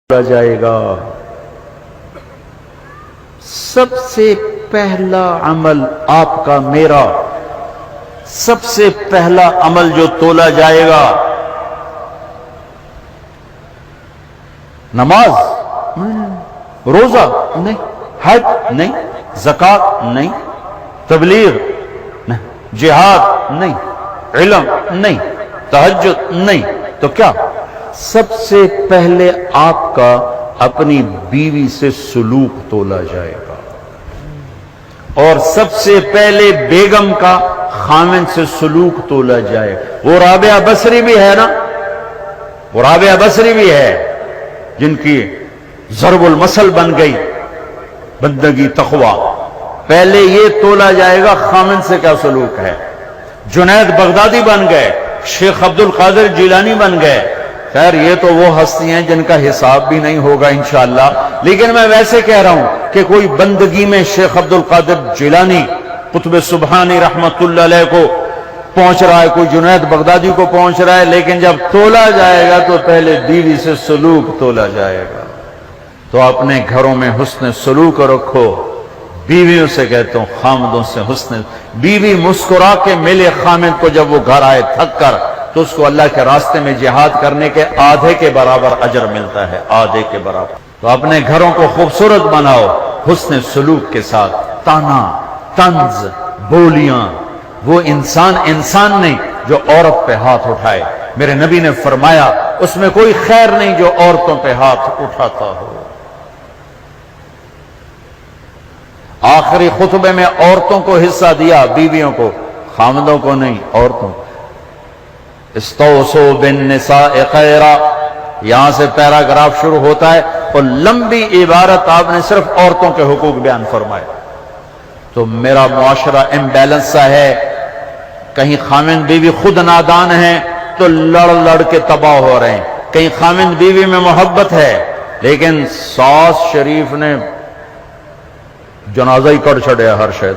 جائے گا۔ سب سے پہلا عمل آپ کا میرا، سب سے پہلا عمل جو تولا جائے گا نماز روزہ نہیں، حج نہیں، زکات نہیں، تبلیغ نہیں، جہاد نہیں، علم نہیں، تہجد نہیں، تو کیا؟ سب سے پہلے آپ کا اپنی بیوی سے سلوک تولا جائے گا، اور سب سے پہلے بیگم کا خامن سے سلوک تولا جائے گا۔ وہ رابعہ بصری بھی ہے نا، وہ رابعہ بصری بھی ہے جن کی ضرب المثل بن گئی بندگی تقوی۔ پہلے یہ تولا جائے گا خامن سے کیا سلوک ہے۔ جنید بغدادی بن گئے، شیخ عبد القادر جیلانی بن گئے، خیر یہ تو وہ ہستی ہیں جن کا حساب بھی نہیں ہوگا انشاءاللہ، لیکن میں ویسے کہہ رہا ہوں کہ کوئی بندگی میں شیخ عبد القادر جیلانی قطب سبحانی رحمت اللہ علیہ کو پہنچ رہا ہے، کوئی جنید بغدادی کو پہنچ رہا ہے، لیکن جب تولا جائے گا تو پہلے بیوی سے سلوک تولا جائے گا۔ تو اپنے گھروں میں حسن سلوک رکھو۔ بیویوں سے کہتا ہوں خامدوں سے حسن، بیوی مسکرا کے ملے خامد کو جب وہ گھر آئے تھک کر، تو اس کو اللہ کے راستے میں جہاد کرنے کے آدھے کے برابر اجر ملتا ہے، آدھے کے برابر۔ تو اپنے گھروں کو خوبصورت بناؤ حسن سلوک کے ساتھ۔ طعنہ، طنز، بولیاں، وہ انسان نہیں جو عورت پہ ہاتھ اٹھائے۔ میرے نبی نے فرمایا اس میں کوئی خیر نہیں جو عورتوں پہ ہاتھ اٹھاتا ہو۔ آخری خطبے میں عورتوں کو حصہ دیا، بیویوں کو، خامدوں کو نہیں، عورتوں کو۔ استوصوا بالنساء خیرا، یہاں سے پیراگراف شروع ہوتا ہے اور لمبی عبارت آپ نے صرف عورتوں کے حقوق بیان فرمائے۔ تو میرا معاشرہ امبیلنس سا ہے، کہیں خامند بیوی خود نادان ہیں تو لڑ کے تباہ ہو رہے ہیں، کہیں خامند بیوی میں محبت ہے لیکن ساس شریف نے جنازہ ہی کر چھڑیا ہر شاید،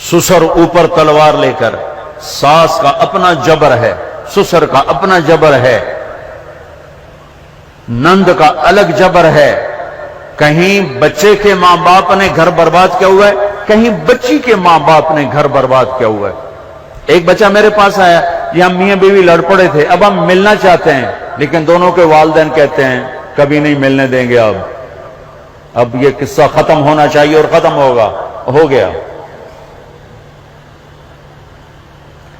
سسر اوپر تلوار لے کر۔ ساس کا اپنا جبر ہے، سسر کا اپنا جبر ہے، نند کا الگ جبر ہے۔ کہیں بچے کے ماں باپ نے گھر برباد کیا ہوا ہے، کہیں بچی کے ماں باپ نے گھر برباد کیا ہوا ہے۔ ایک بچہ میرے پاس آیا، یہ ہم میاں بیوی لڑ پڑے تھے، اب ہم ملنا چاہتے ہیں لیکن دونوں کے والدین کہتے ہیں کبھی نہیں ملنے دیں گے، اب یہ قصہ ختم ہونا چاہیے اور ختم ہوگا، ہو گیا۔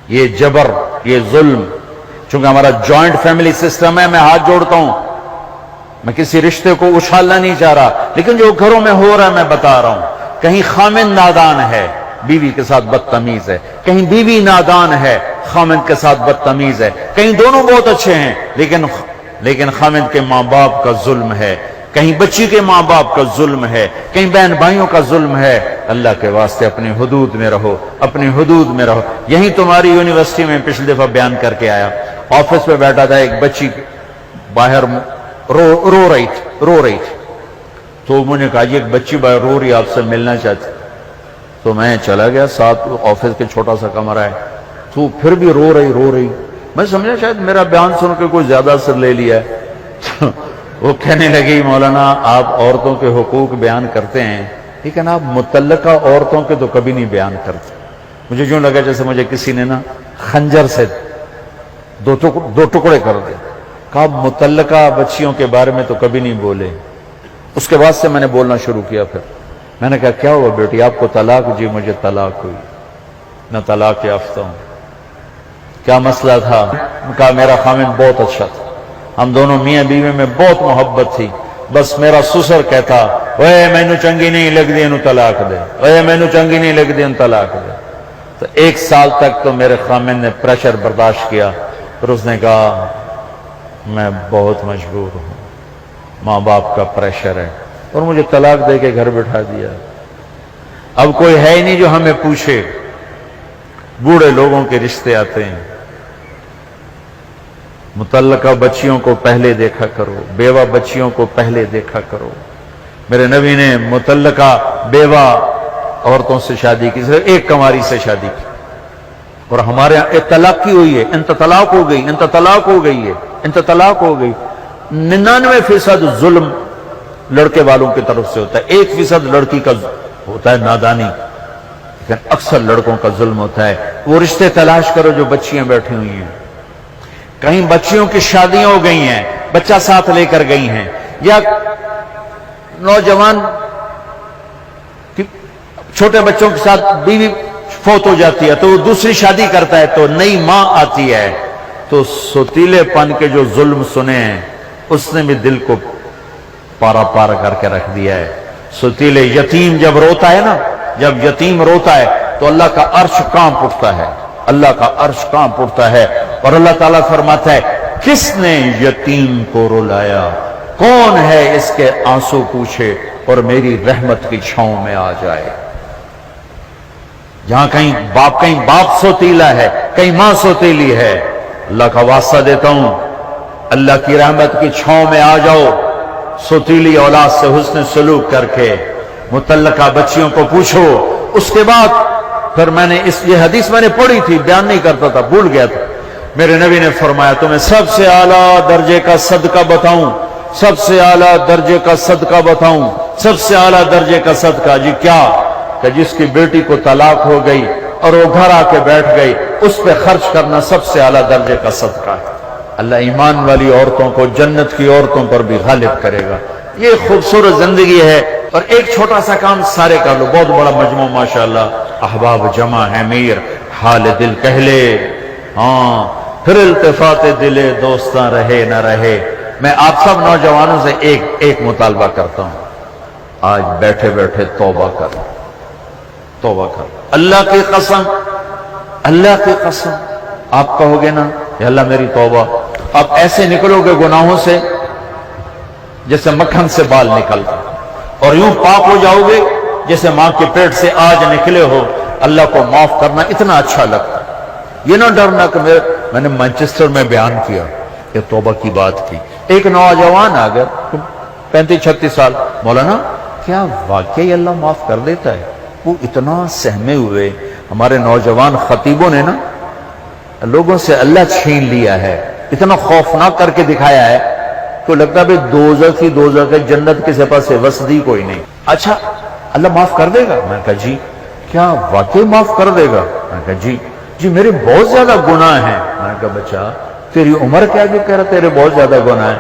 یہ جبر، یہ ظلم، چونکہ ہمارا جوائنٹ فیملی سسٹم ہے، میں ہاتھ جوڑتا ہوں، میں کسی رشتے کو اچھالنا نہیں چاہ رہا، لیکن جو گھروں میں ہو رہا ہے میں بتا رہا ہوں۔ کہیں خامن نادان ہے، بیوی کے ساتھ بدتمیز ہے، کہیں بیوی نادان ہے، خامن کے ساتھ بدتمیز ہے، کہیں دونوں بہت اچھے ہیں لیکن خامن کے ماں باپ کا ظلم ہے، کہیں بچی کے ماں باپ کا ظلم ہے، کہیں بہن بھائیوں کا ظلم ہے۔ اللہ کے واسطے اپنی حدود میں رہو، اپنی حدود میں رہو۔ یہی تمہاری یونیورسٹی میں پچھلی دفعہ بیان کر کے آیا، آفس پہ بیٹھا تھا، ایک بچی باہر رو رہی تھی، تو مجھے کہا یہ ایک بچی باہر رو رہی آپ سے ملنا چاہتی، تو میں چلا گیا، ساتھ آفس کے چھوٹا سا کمرہ ہے، تو پھر بھی رو رہی، میں سمجھا شاید میرا بیان سن کے کوئی زیادہ اثر لے لیا ہے۔ وہ کہنے لگی مولانا آپ عورتوں کے حقوق بیان کرتے ہیں لیکن آپ متعلقہ عورتوں کے تو کبھی نہیں بیان کرتے۔ مجھے یوں لگا جیسے مجھے کسی نے نا خنجر سے دو ٹکڑے کر دے، کہا متعلقہ بچیوں کے بارے میں تو کبھی نہیں بولے۔ اس کے بعد سے میں نے بولنا شروع کیا، پھر میں نے کہا کیا ہوا بیٹی آپ کو طلاق؟ جی مجھے طلاق ہوئی، میں طلاق یافتہ ہوں۔ کیا مسئلہ تھا؟ کہا میرا خامن بہت اچھا تھا، ہم دونوں میاں بیوی میں بہت محبت تھی، بس میرا سسر کہتا اوے مینو چنگی نہیں لگ دی انہوں طلاق دے، اوے مینو چنگی نہیں لگ دی انہوں طلاق دے۔ تو 1 سال تک تو میرے خامن نے پریشر برداشت کیا، پھر اس نے کہا میں بہت مجبور ہوں، ماں باپ کا پریشر ہے، اور مجھے طلاق دے کے گھر بٹھا دیا۔ اب کوئی ہے ہی نہیں جو ہمیں پوچھے، بوڑھے لوگوں کے رشتے آتے ہیں۔ متعلقہ بچیوں کو پہلے دیکھا کرو، بیوہ بچیوں کو پہلے دیکھا کرو۔ میرے نبی نے متعلقہ بیوہ عورتوں سے شادی کی، صرف ایک کنواری سے شادی کی، اور ہمارے یہاں طلاق کی ہوئی ہے، انت طلاق ہو گئی، انت طلاق ہو گئی ہے، انت طلاق ہو گئی۔ 99% ظلم لڑکے والوں کی طرف سے ہوتا ہے، 1% لڑکی کا ہوتا ہے نادانی، لیکن اکثر لڑکوں کا ظلم ہوتا ہے۔ وہ رشتے تلاش کرو جو بچیاں بیٹھی ہوئی ہیں، کہیں بچیوں کی شادیاں ہو گئی ہیں، بچہ ساتھ لے کر گئی ہیں، یا نوجوان چھوٹے بچوں کے ساتھ بیوی فوت ہو جاتی ہے تو وہ دوسری شادی کرتا ہے تو نئی ماں آتی ہے، تو سوتیلے پن کے جو ظلم سنے ہیں اس نے بھی دل کو پارا پارا کر کے رکھ دیا ہے۔ سوتیلے یتیم جب روتا ہے نا، جب یتیم روتا ہے تو اللہ کا عرش کانپ اٹھتا ہے، اللہ کا عرش کانپ اٹھتا ہے، اور اللہ تعالیٰ فرماتا ہے کس نے یتیم کو رلایا، کون ہے اس کے آنسو پوچھے اور میری رحمت کی چھاؤں میں آ جائے۔ جہاں کہیں باپ سوتیلا ہے، کہیں ماں سوتیلی ہے، اللہ کا واسطہ دیتا ہوں، اللہ کی رحمت کی چھاؤں میں آ جاؤ، سوتیلی اولاد سے حسن سلوک کر کے متعلقہ بچیوں کو پوچھو۔ اس کے بعد پھر یہ حدیث میں نے پڑھی تھی، بیان نہیں کرتا تھا، بھول گیا تھا، میرے نبی نے فرمایا تمہیں سب سے اعلیٰ درجے کا صدقہ بتاؤں، سب سے اعلیٰ درجے کا صدقہ بتاؤں، سب سے اعلیٰ درجے کا صدقہ؟ جی کیا؟ کہ جس کی بیٹی کو طلاق ہو گئی اور وہ گھر آ کے بیٹھ گئی، اس پہ خرچ کرنا سب سے اعلیٰ درجے کا صدقہ ہے۔ اللہ ایمان والی عورتوں کو جنت کی عورتوں پر بھی غالب کرے گا۔ یہ خوبصورت زندگی ہے، اور ایک چھوٹا سا کام سارے کر لو، بہت بڑا مجموعہ ماشاءاللہ، احباب جمع ہے، میر حال دل کہہ لے، ہاں پھر التفات دل دوستاں رہے نہ رہے۔ میں آپ سب نوجوانوں سے ایک مطالبہ کرتا ہوں، آج بیٹھے بیٹھے توبہ کر، توبہ کر، اللہ کی قسم، اللہ کی قسم آپ کہو گے نا یا اللہ میری توبہ، آپ ایسے نکلو گے گناہوں سے جیسے مکھن سے بال نکلتا، اور یوں پاک ہو جاؤ گے جیسے ماں کے پیٹ سے آج نکلے ہو۔ اللہ کو معاف کرنا اتنا اچھا لگتا ہے۔ یہ نہ ڈرنا کہ میں نے مانچسٹر میں بیان کیا، یہ توبہ کی بات کی، ایک نوجوان آ گیا 35-36 سال، مولانا کیا واقعی اللہ معاف کر دیتا ہے؟ وہ اتنا سہمے ہوئے، ہمارے نوجوان خطیبوں نے نا لوگوں سے اللہ چھین لیا ہے، اتنا خوفناک کر کے دکھایا ہے تو لگتا ہے دوزخ ہے، جنت کے سپاس سے وسدی کوئی نہیں۔ اچھا اللہ معاف کر دے گا؟ میں نے کہا جی۔ کیا واقعی معاف کر دے گا؟ میں نے کہا جی میرے بہت زیادہ گناہ ہیں۔ میں نے کہا بچہ تیری عمر کیا جو کہہ رہا تیرے بہت زیادہ گناہ ہیں؟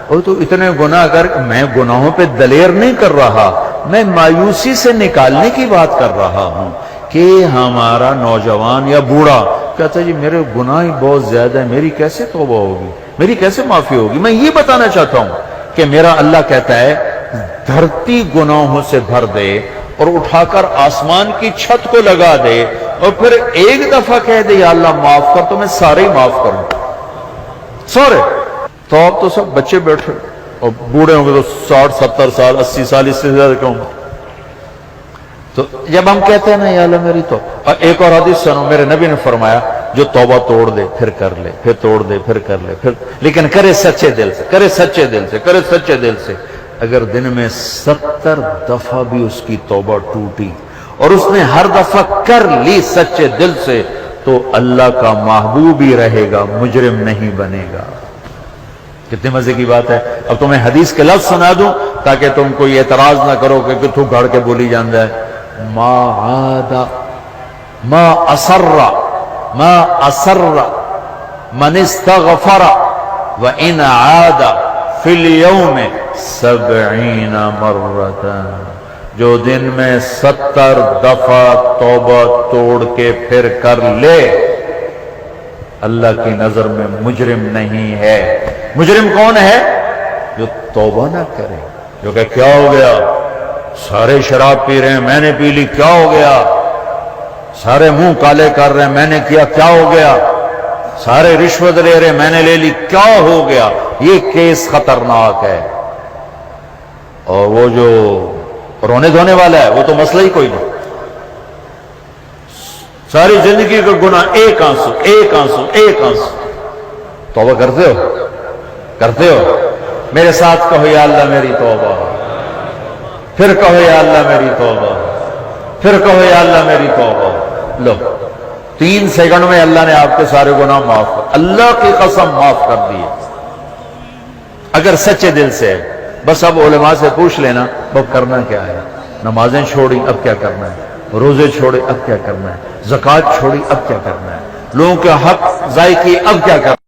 اور تو اتنے گناہ کر، میں گناہوں پہ دلیر نہیں کر رہا، میں مایوسی سے نکالنے کی بات کر رہا ہوں کہ ہمارا نوجوان یا بوڑھا کہتا ہے جی میرے گناہ ہی بہت زیادہ ہیں، میری کیسے توبہ ہوگی، میری کیسے معافی ہوگی؟ میں یہ بتانا چاہتا ہوں کہ میرا اللہ کہتا ہے دھرتی گناہوں سے بھر دے اور اٹھا کر آسمان کی چھت کو لگا دے، اور پھر ایک دفعہ کہہ دے یا اللہ معاف کر، تو میں سارے ہی معاف کروں، سارے۔ تو اب تو سب بچے بیٹھے، اور بوڑھے ہوں گے تو 60-70 سال 80 سال، اس سے زیادہ کیوں؟ تو جب ہم کہتے ہیں نا یا اللہ میری توبہ، اور ایک اور حدیث سنو، میرے نبی نے فرمایا جو توبہ توڑ دے پھر کر لے، پھر توڑ دے پھر کر لے، پھر لیکن کرے سچے دل سے، کرے سچے دل سے، کرے سچے دل سے۔ اگر دن میں 70 دفعہ بھی اس کی توبہ ٹوٹی اور اس نے ہر دفعہ کر لی سچے دل سے، تو اللہ کا محبوب ہی رہے گا، مجرم نہیں بنے گا۔ کتنے مزے کی بات ہے۔ اب تمہیں حدیث کے لفظ سنا دوں تاکہ تم کوئی اعتراض نہ کرو کہ تو گھڑ کے بولی جاندہ ہے۔ ما عاد ما اصر من استغفر وان عاد فی اليوم 70 مرتا، جو دن میں 70 دفعہ توبہ توڑ کے پھر کر لے، اللہ کی نظر میں مجرم نہیں ہے۔ مجرم کون ہے؟ جو توبہ نہ کرے، جو کہ کیا ہو گیا، سارے شراب پی رہے ہیں میں نے پی لی، کیا ہو گیا، سارے منہ کالے کر رہے ہیں میں نے کیا، کیا ہو گیا، سارے رشوت لے رہے ہیں میں نے لے لی، کیا ہو گیا۔ یہ کیس خطرناک ہے۔ اور وہ جو رونے دھونے والا ہے وہ تو مسئلہ ہی کوئی نہیں، ساری زندگی کا گناہ ایک آنسو ایک آنسو ایک آنسو۔ توبہ کرتے ہو؟ کرتے ہو؟ میرے ساتھ کہو یا اللہ میری توبہ، پھر کہو یا اللہ میری توبہ، پھر کہو یا اللہ میری توبہ۔ لو 3 سیکنڈ میں اللہ نے آپ کے سارے گناہ معاف کر، اللہ کی قسم معاف کر دیے۔ اگر سچے دل سے ہے. بس اب علماء سے پوچھ لینا وہ کرنا کیا ہے. نمازیں چھوڑی اب کیا کرنا ہے, روزے چھوڑے اب کیا کرنا ہے, زکوٰۃ چھوڑی اب کیا کرنا ہے, لوگوں کے حق ضائع کیے اب کیا کرنا ہے.